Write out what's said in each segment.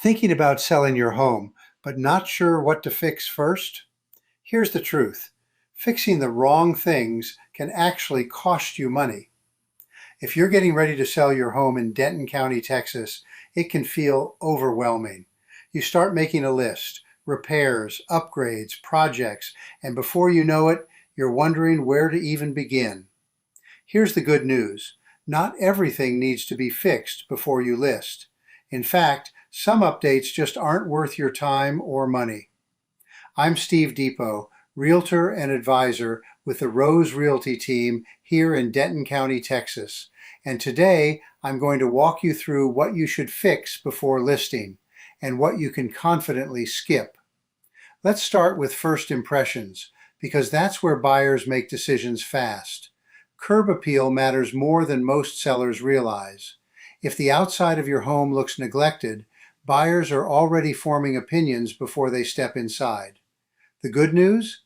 Thinking about selling your home, but not sure what to fix first? Here's the truth. Fixing the wrong things can actually cost you money. If you're getting ready to sell your home in Denton County, Texas, it can feel overwhelming. You start making a list, repairs, upgrades, projects, and before you know it, you're wondering where to even begin. Here's the good news. Not everything needs to be fixed before you list. In fact, some updates just aren't worth your time or money. I'm SteveDepoe, Realtor and Advisor with the Rose Realty Team here in Denton County, Texas. And today I'm going to walk you through what you should fix before listing and what you can confidently skip. Let's start with first impressions, because that's where buyers make decisions fast. Curb appeal matters more than most sellers realize. If the outside of your home looks neglected, buyers are already forming opinions before they step inside. The good news?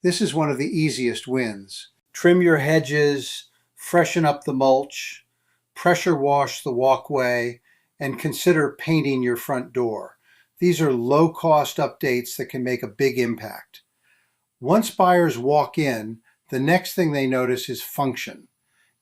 This is one of the easiest wins. Trim your hedges, freshen up the mulch, pressure wash the walkway, and consider painting your front door. These are low-cost updates that can make a big impact. Once buyers walk in, the next thing they notice is function.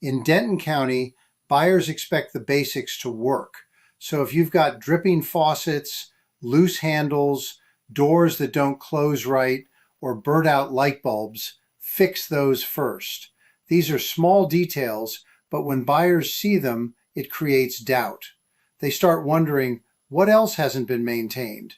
In Denton County, buyers expect the basics to work. So if you've got dripping faucets, loose handles, doors that don't close right, or burnt out light bulbs, fix those first. These are small details, but when buyers see them, it creates doubt. They start wondering, what else hasn't been maintained?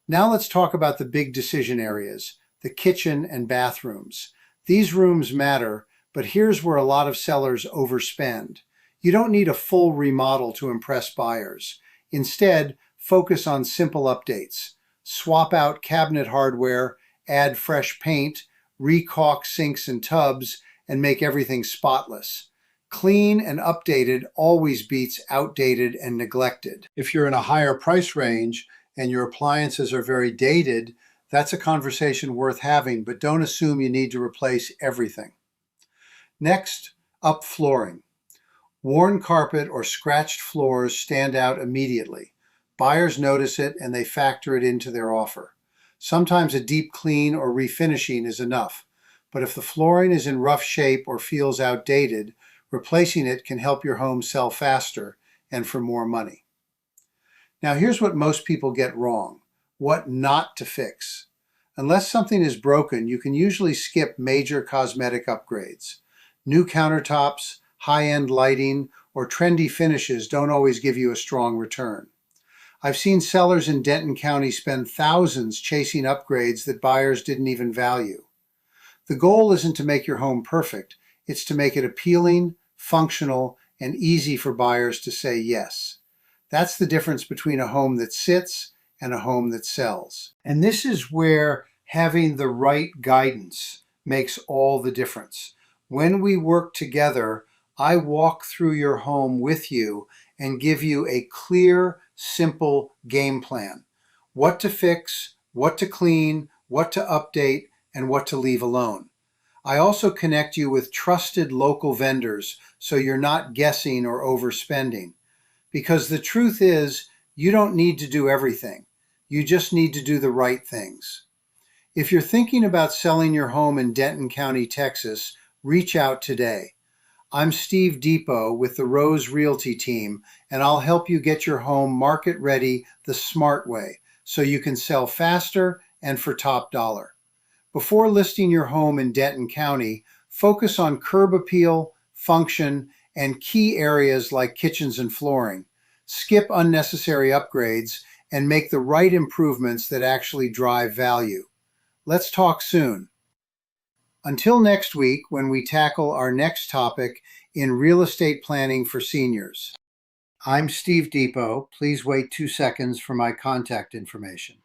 Now let's talk about the big decision areas, the kitchen and bathrooms. These rooms matter, but here's where a lot of sellers overspend. You don't need a full remodel to impress buyers. Instead, focus on simple updates. Swap out cabinet hardware, add fresh paint, re-caulk sinks and tubs, and make everything spotless. Clean and updated always beats outdated and neglected. If you're in a higher price range and your appliances are very dated, that's a conversation worth having, but don't assume you need to replace everything. Next, up flooring. Worn carpet or scratched floors stand out immediately. Buyers notice it and they factor it into their offer. Sometimes a deep clean or refinishing is enough, but if the flooring is in rough shape or feels outdated, replacing it can help your home sell faster and for more money. Now here's what most people get wrong. What not to fix. Unless something is broken, you can usually skip major cosmetic upgrades. New countertops, high-end lighting, or trendy finishes don't always give you a strong return. I've seen sellers in Denton County spend thousands chasing upgrades that buyers didn't even value. The goal isn't to make your home perfect, it's to make it appealing, functional, and easy for buyers to say yes. That's the difference between a home that sits and a home that sells. And this is where having the right guidance makes all the difference. When we work together, I walk through your home with you and give you a clear, simple game plan. What to fix, what to clean, what to update, and what to leave alone. I also connect you with trusted local vendors so you're not guessing or overspending. Because the truth is, you don't need to do everything. You just need to do the right things. If you're thinking about selling your home in Denton County, Texas, reach out today. I'm SteveDepoe with the Rose Realty Team, and I'll help you get your home market ready the smart way so you can sell faster and for top dollar. Before listing your home in Denton County, focus on curb appeal, function, and key areas like kitchens and flooring. Skip unnecessary upgrades and make the right improvements that actually drive value. Let's talk soon. Until next week, when we tackle our next topic in real estate planning for seniors. I'm SteveDepoe. Please wait 2 seconds for my contact information.